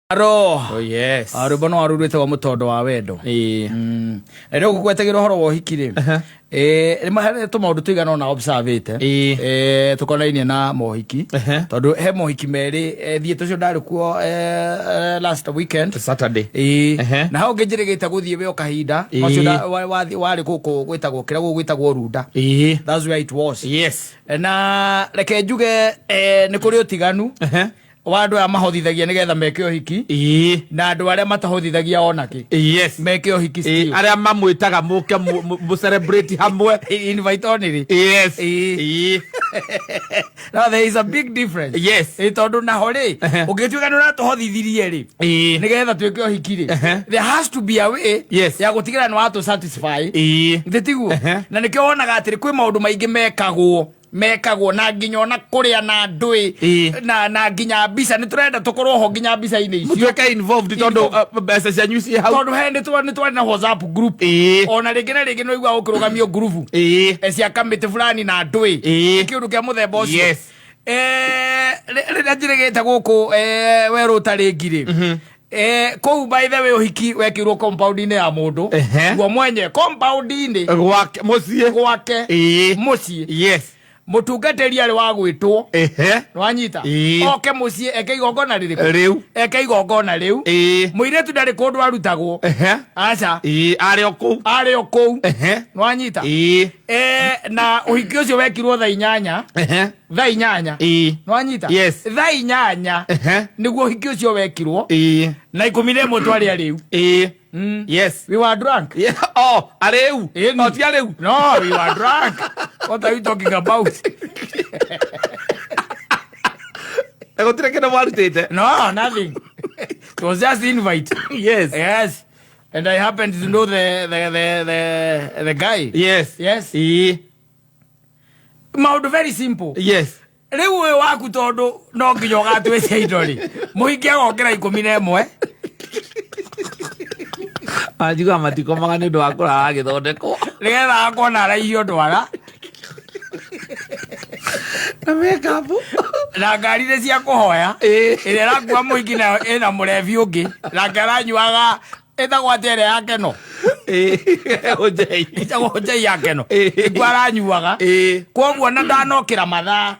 Aro. Oh yes. Aro bono arurite wa mutondo wa wendo. Ero gukwetagiro horo wo hikire. Mahare to maundu tuigana na observate. Tukonainie na mohiki. Tondu he mohiki meri thiete cio ndari kuo last weekend Saturday. Na hau ngejirigite guthie we okahinda. Ocio wari guku gwitagwo kira gwitagwo runda. That's where it was. Yes. Na reke njuge ni kuri utiganu. Wandu ya mahothithagia nigetha meke ohiki na andu aria matahothithagia onaki meke ohiki still aria mamwitaga muke mu celebrate hamwe invite only. Yes. Now there is a big difference. Yes. Tondu na hore ugituika nura tohothithirie ri nigetha tweke ohiki ri there has to be a way ya gutigira no watu satisfy ndetiguo na nikio wonaga atiri kwi maundu maingi mekagwo na nginya ona kuria na ndui na nginya bisa ni turenda tukorwo ho nginya bisa ine icio mutweka involved tondu mbeca cia news ya hau tondu hende twari na WhatsApp group ona ringi no igwa gukurugamio group cia kamiti fulani na ndui kiundu kia muthemba ucio rira njirigite guku weru tarigiri kou by the way ohiki wekirwo compound ine ya mundu gwo mwenye compound ine gwake mucie yes mutungateri ari wa gwitwo nwanyita oke mucie eke igongona ririku eke igongona riu muiretu ndari kundu arutagwo acha ari okou nwanyita na uhiki ucio wekirwo thaa inyanya nwanyita thaa inyanya niguo uhiki ucio wekirwo na 11 twari ariu yes we were drunk. Areu not yareu. No, we were drunk. What are you talking about? No, nothing. It was just invite. Yes. And I happened to know the guy. Yes. Maundu very simple. Yes. Riu we waku tondu no nginya gatwece indori. Muhiki agokera 11. Ajuga matiko magane ndo akora agithondeko nigetha akona araihio ndwara na makeup na ngari ni cia kuhoya ire rakua muingi na ina murevi ungi na ngaranyuaga etagwo atere yake no ojei yake no igwaranyuaga koguo na ndanokira mathaa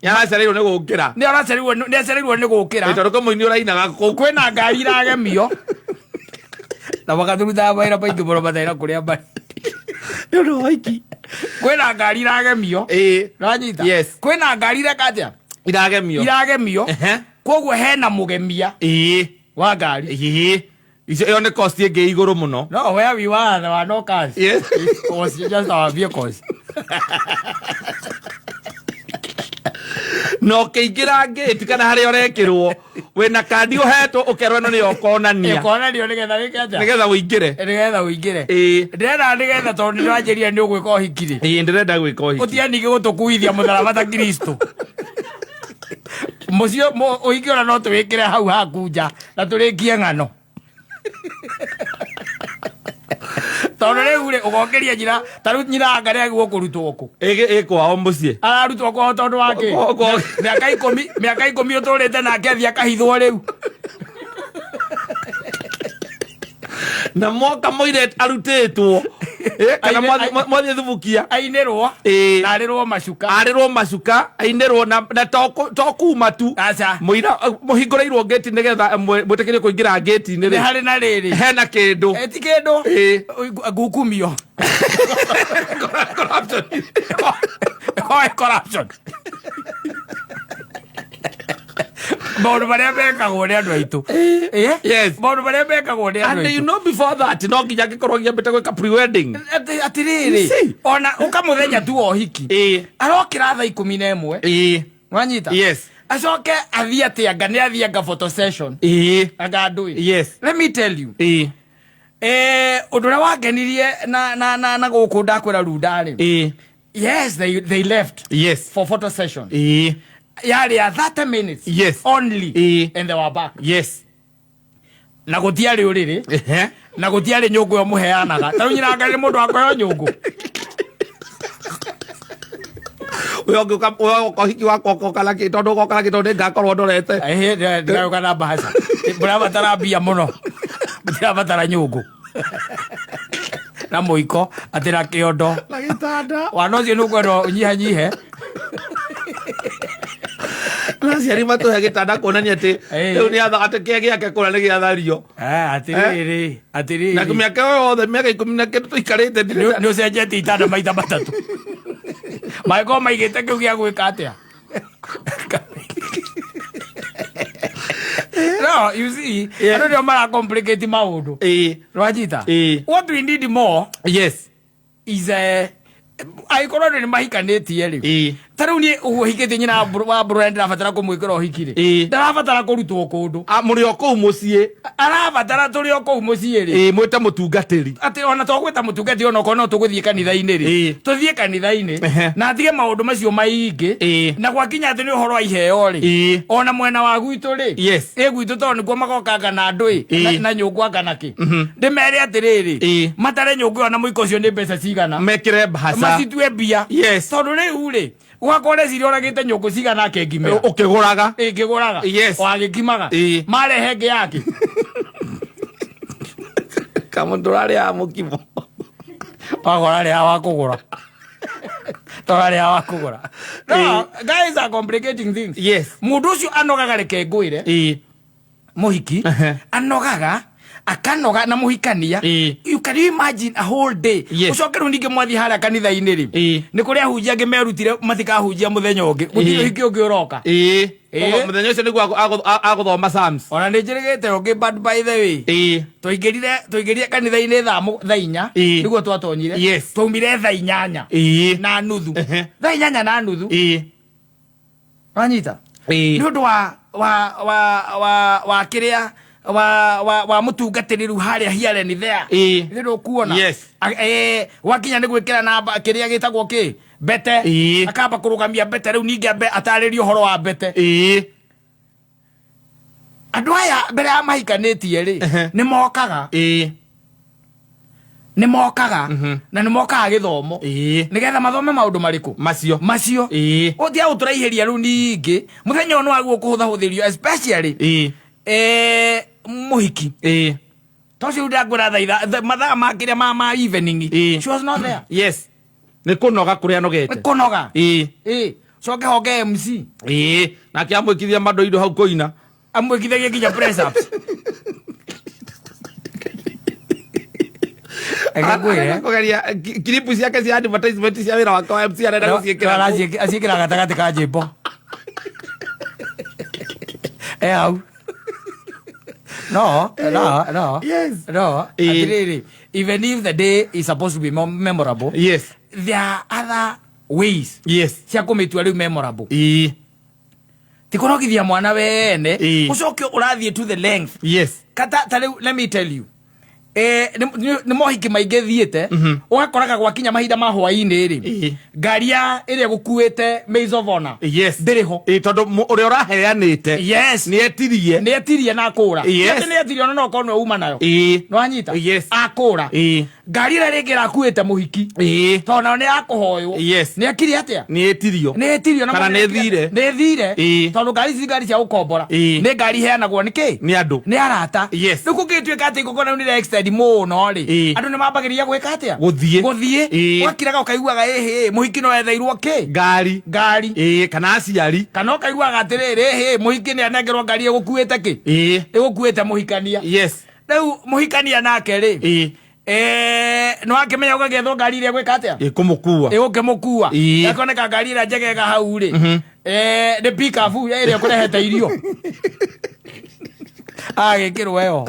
yacereirwo ni gukira ni aracereirwo ni gukira tondu ko muini urainaga kwina ngari iragemio na bakathurutha baira baingi muno mathaira kuria bari ndu waiki kwina ngari iragemio ranyita kwina ngari rekatia iragemio koguo hena mugemia wa ngari icio ne cost ingi iguru muno no where we were there were no cars it was just our vehicles no keingira gate kana hari orekirwo wena kandi uhetwo ukerwo no ni okonania nigetha uingire ndĩrenda nigetha tondu nĩwanjĩria nĩ ũgwĩka ũhikire ndĩrenda gwĩka ũhiki ũtianingĩ gũtũkuithia mũtharaba ta Kristo mũcio ũhiki ona no tũwĩkĩre hau hakunja na tũrĩkie ng'ano tondu rĩu rĩ ũgokeria njĩra tarĩu nyina ngari agĩrwo kũrutwo kũ ĩkwao mũciĩ ararutwo kwao tondu wa kĩ mĩaka 10 ũtũrĩte nake athia kahithwo rĩu na mwoka moire arutĩtwo kana mwathie thubukia ainĩrwo na arĩrwo macuka ainĩrwo na tokuma tu mũira mũhingũrĩirwo gate nigetha mwĩtĩkĩrie kũingĩra gate-inĩ nĩ harĩ na rĩrĩ hena kĩndũ ti kĩndũ ngukumio corruption maundu maria mekagwo nĩ andũ aitũ maundu maria mekagwo nĩ andũ aitũ and you know before that no nginya ngĩkorwo ngiambĩte gwĩka pre-wedding atirĩrĩ ona ũkamũthenya tu ohiki arokĩra thaa 11 wanyita acoke athiĩ atĩ anga nĩ athiĩ anga photo session anga ndũĩ let me tell you ũndũ ũrĩa wangenirie na gũkũ ndakwĩra rundarĩ yes they left for photo session yari ya 30 minutes only and they were back na gutiari uriri na gutiari nyungu yo muheanaga taru nyina ngari mundu akoyo nyungu we ko hiki wa ko kala ki tondu ngakorwo ndorete ndio kana bahasa brava tarabia muno brava taranyungu na muiko atira kiondo na gitanda wana ucio nukwenda unyihanyihe na ciari matuhe gitanda kuonania ati riu ni athagate kia giake kura ni giathario atiriri na miaka yothe miaka 10 tuikarite ni ucenjetie itanda maita matatu maiko maigite kiu gia gwika atia. No, you see, I don't know how complicated maundu. Rwajita. What we need more, yes, is aikorwo ni mahikanetie ri. Tariu ni uhikite nyina wa brand rafatara kumwikira uhikire. Ndarafatara kurutwo kundu. Muri oku mucie. Arafatara turi oku mucie ri. Mwita mutungatiri. Ati ona tugwita mutungati ona kono tuguthie kanitha-ini ri. Tuthie kanitha-ini na atige maundu macio maingi na gwakinya ati ni uhoro wa iheo ri. Ona mwena wa gwitu ri. Gwitu to niguo magokanga na ndui na nyungwa kana ki. Ndimere atiriri. Matare nyungwa ona muiko ucio ni mbeca cigana. Mekire bahasa. Masitue bia. Tondu riu ri wakore ciri oragite nyungu cigana akengimera ukiguraga ngiguraga wagikimaga marehe nge yake kama ndorare amukimo wagorare awakugura torare awakugura. No, guys are complicating things. Mundu ucio anogaga reke ngwire muhiki anogaga akanoga na muhikania. You can imagine a whole day ucokeru ninge mwathi haria kanitha-ini ri ni kuria hunjia nge merutire matikahunjia muthenya ungi gutire hiki ungi uroka muthenya ucio niguo aguthoma Psalms ona ni njirigite ungi bad by the way tuingirire kanitha-ini thaa 4 niguo twatonyire twaumire thaa 8 na nuthu thaa 8 na nuthu wanyita ni undu wa kiria wa mutungatiriru haria hiare ni there ndiru kuona wakinya ni gwikira namba kiria gitagwo ki bete akamba kurugamia bete riu ninge ataririo horo wa bete andu aya mbere ya mahikanetie ri ni mokaga na ni mokaga githomo nigetha mathome maundu mariku macio uthia uturaihiria riu ningi muthenya ono aguo kuhuthahuthirio especially muhiki tocio ndagura thaitha mathaa makiria ma evening she was not there. Ni kunoga kuria nogete ni kunoga coke hoge MC na kiamwikithia mando indo hau koina amwikithagia kinya press ups kugeria clip ciake cia advertisement cia wira wake wa MC arenda guciikira aciikira gatagati ka jimbo au No. Even if the day is supposed to be more memorable, there are other ways. Cia kumitua riu memorable. Tikurogithia mwana wene ucoke urathie to the length. Kata let me tell you. Ni mohiki maingi thiete ugakoraga gwakinya mahinda ma hwaini ri ngaria iria gukuite meizovona ndiriho tondu uria uraheanite ni etirie na akura ni etirie ona no kono uma nayo no anyita akura ngari iria ringi rakuite muhiki tondu ni akuhoywo ni akiri atia ni etirio kana ni thire tondu ngari cia gukombora ni ngari heanagwo niki ni andu ni arata riu kungituika ati ngukona ni extend muno ri andu ni mambagiria gwika atia guthie wakiraga ukaiguaga muhiki no etheirwo ki ngari kana aciari kana ukaiguaga atiriri muhiki ni anengerwo ngari igukuite ki igukuite muhikania riu muhikania nake ri no akimenya ugagethwo ngari iria gwika atia igukimukua akoneka ngari iria njegega hau ri ni pick up iria kurehete irio agikirwo yo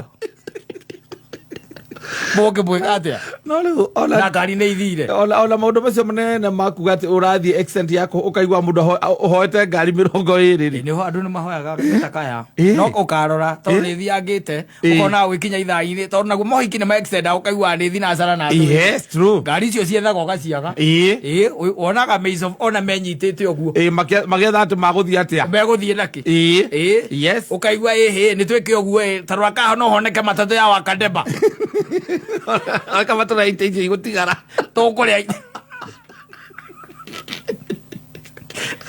boke boke atia no riu ona ngari ni ithire ona maundu macio manene makuga ati urathie accent yako ukaigua mundu uhoete ngari 20 ri niho andu ni mahoyaga takaya no ukarora tondu ni thiangite ukona gwikinya ithaa-ini tondu naguo mohiki ni ma extend ukaigua ni thinacara na true ngari icio ciethaga ugaciaga onaga maiso ona menyitite oguo magetha ati maguthie atia meguthie naki ukaigua ni twike oguo tarwa kaho no honeke matatu ya wakadeba kama tunaiteithia igutigara tukuria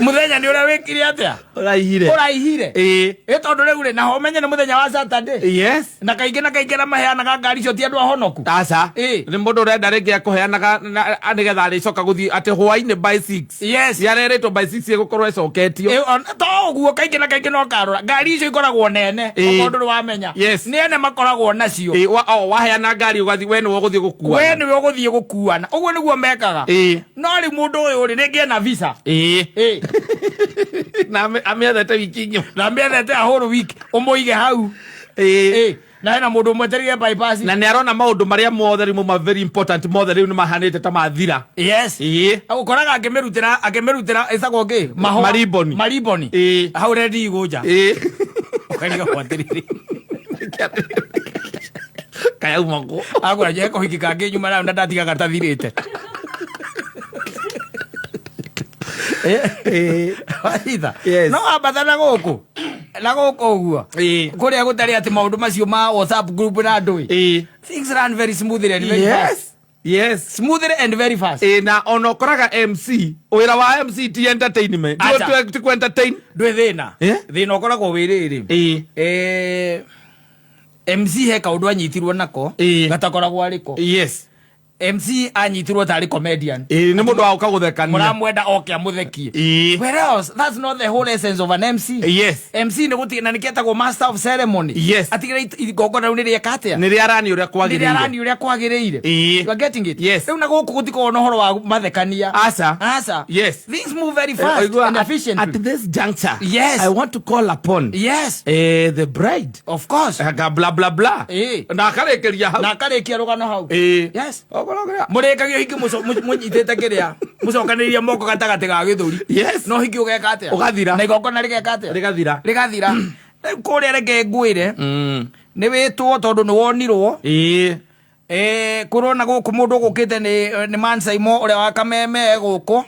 muthenya ni ura wikire atia uraihire tondu riu ri naho menye ni muthenya wa Saturday na kaingi na maheanaga ngari icio ti andu ahonoku aca ni mundu urenda ringi akuheanaga nigetha aricoka guthii ati hwaini by 6 yareretwo by 6 igukorwo icoketio to uguo kaingi no karora ngari icio ikoragwo nene tondu wamenya ni ene makoragwo nacio waheana ngari ugathi we ni uguthii gukuana uguo niguo mekaga no ri mundu uyu ri ringi ena visa na amiethete wiki ng'ima na amiethete a whole week umuige hau na hena mundu mwetereire bypass na ni arona maundu maria mothe rimu very important mothe riu ni mahanite ta mathira ukoraga akimerutira icagwo ngi mariboni hau rendi iguja ukariga kwatiriri kaya umongo agora je ko hiki kangi nyuma na ndatigaga tathirite no abathana guku uguo kuria gutari ati maundu macio ma WhatsApp group na andu things run very smoothly and very fast smoothly and very fast na ono koraga MC wira wa MC ti entertainment tu ku entertain ndwe thina ukoragwo wiriri MC he kaundu anyitirwo nako gatakoragwo ariko MC anyitirwo tari comedian ni mundu wa ukaguthekania muramwenda oke amuthekie where else that's not the whole essence of an MC MC ni gutina niketagwo master of ceremony atigire igongona ni ria katia ni ria rani uria kwagiriire you are getting it riu na guku gutiko no horo wa mathekania asa things move very fast and efficiently at this juncture I want to call upon the bride of course blah blah blah na karekeria rugano hau murikagio hiki munyitete kiria mucokaniria moko gatagati ga githuri no hiki ugeka atia ugathira na igongona rigeka atia rigathira kuria reke ngwire ni witwo tondu ni wonirwo kurona guku mundu gukite ni Mansaimo uria wa Kameme guku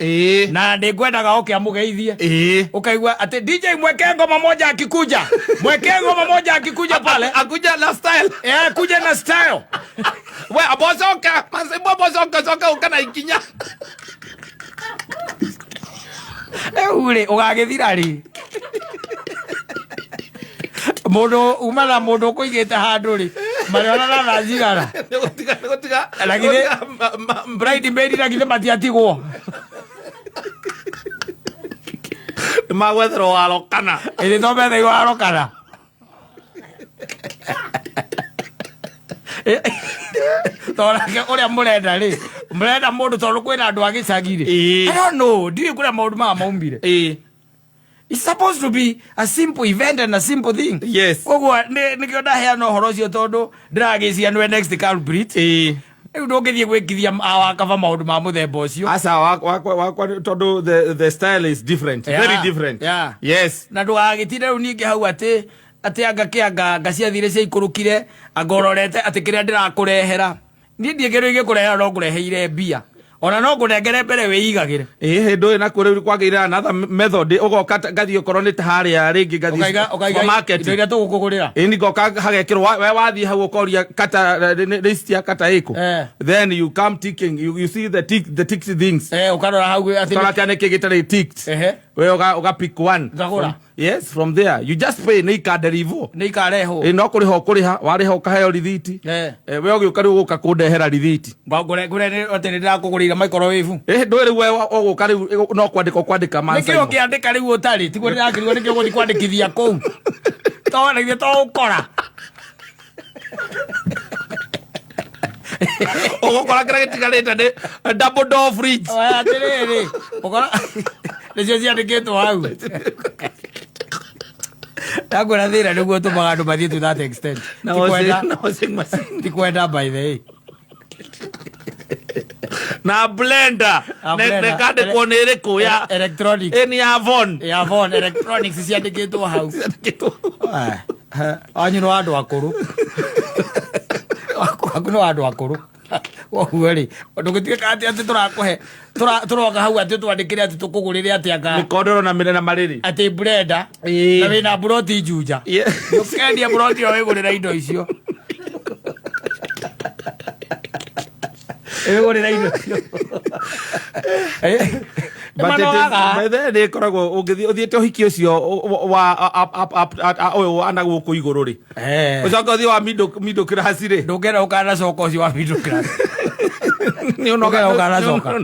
na ndingwendaga oke amugeithie ukaigwa ati DJ mweke ngoma moja akikuja pale akuja na style kuja na style we abozoka Mansaimo soka ukana ikinya ure ugagithira ri mundu umana mundu kuigite handu ri mariona na nazigara gutiga lakini bride maid lakini matiatigwo magwethero warokana ile tobe warokana torake uria murenda mundu tondu kwina andu agicagire I don't know ndiye kuria maundu maumbire it's supposed to be a simple event and a simple thing koguo nikio ndaheana uhoro ucio tondu ndiragicia nwe next culprit riu ndungithie gwikithia awakava maundu ma muthemba ucio asa wakwa tondu the style is different very different na ndugagitire riu ningi hau ati anga ngaciathire cia ikurukire angororete ati kiria ndirakurehera ni ndiegerege kurehera no ngureheire mbia ona no ngunengere mbere wiigagire ndu na kuri kwagire another method ugoka ngathio korwo ni taharia ringi ngathio market ndio tugukugurira ni ngoka hagekirwo we wathi hau ukoria kata list ya kata iko then you come ticking you see the tick things ukarora hau ati kana kigitari ticked we uga pick one from there you just pay ni kaderivo ni kareho no kuriho kuriha wariho ukaheo rithiti we ugiuka riu guka kundehera rithiti ngure ni otene ndirakugurira microwave ndwiri we uguka riu no kwandika mansa nikio kiandika riu utari tiguo ndirakirwo nikio guthi kwandikithia kou tona ithe to ukora ugukora kira gitigarite ni double door fridge atiriri ukora nicio ciandikitwo hau Agora thira niguo tumaga andu mathie to that extent. Tikwenda by the way. Na blender ne kade konere ko ya electronic ni Avon electronics ciandikitwo hau anyu no andu akuru akuno andu akuru ohueri ndugitika ati turakuhe turoga hau ati twandikire ati tukugurire ati anga mikondoro na mirena mariri ati blender na wina broti juja ukendia broti o wigurira indo icio wigurira indo icio but then koragwo uthiete uhiki ucio wa oyo anagu ku iguru ri ucoka uthi wa middle class ri ndungera ukana coka ucio wa middle class ni unoga ukana coka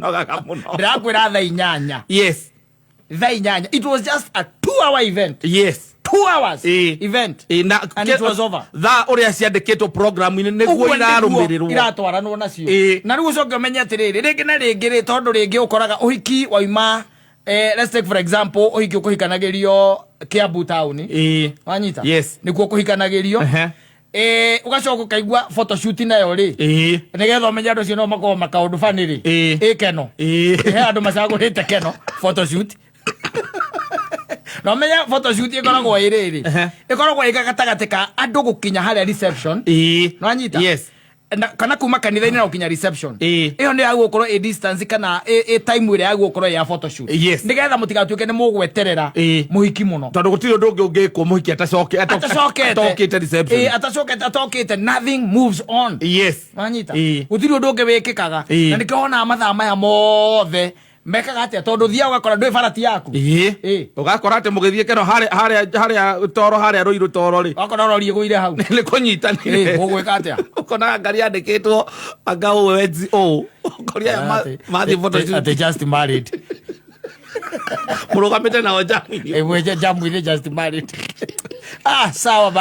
ndirakwira thaa 8 yes thaa 8 it was just a 2-hour event yes 2 hours event and it was over that uria ciandikitwo program ni niguo irarumirirwo iratwaranwo nacio na riu ucoke umenye atiriri ringi na ringi ri tondu ringi ukoraga uhiki waima let's take for example uhiki ukuhikanagirio Kiambu town wanyita yes nikuo kuhikanagirio ugacoka ukaigua photoshoot nayo ri nigetha umenye andu cio no makorwo makaundu family keno he andu macagurite keno photoshoot no menya photoshoot ikoragwo iriri ikoragwo igagatagati ka andu gukinya haria reception no anyita yes kana kuma kanitha-ini na gukinya reception iyo ni yagukorwo a distance kana a time ire yagukorwo ya photoshoot nigetha mutigatuike ni mugweterera muhiki muno tondu gutiri undu ungi ungikwo muhiki atacokete reception atocokete nothing moves on yes anyita gutiri undu ungi wikikaga na nikihona mathaa maya mothe mekaga atia tondu thia ugakora ndui barati yaku ugakora ati mugithie keno haria toro haria ruiru toro ri ugakora rori iguire hau ni kunyitanire ugwika atia ukona ngari andikitwo angao wedzi ukoria mathi photo they just married murugamite na ojamu jamu ile just married sawa.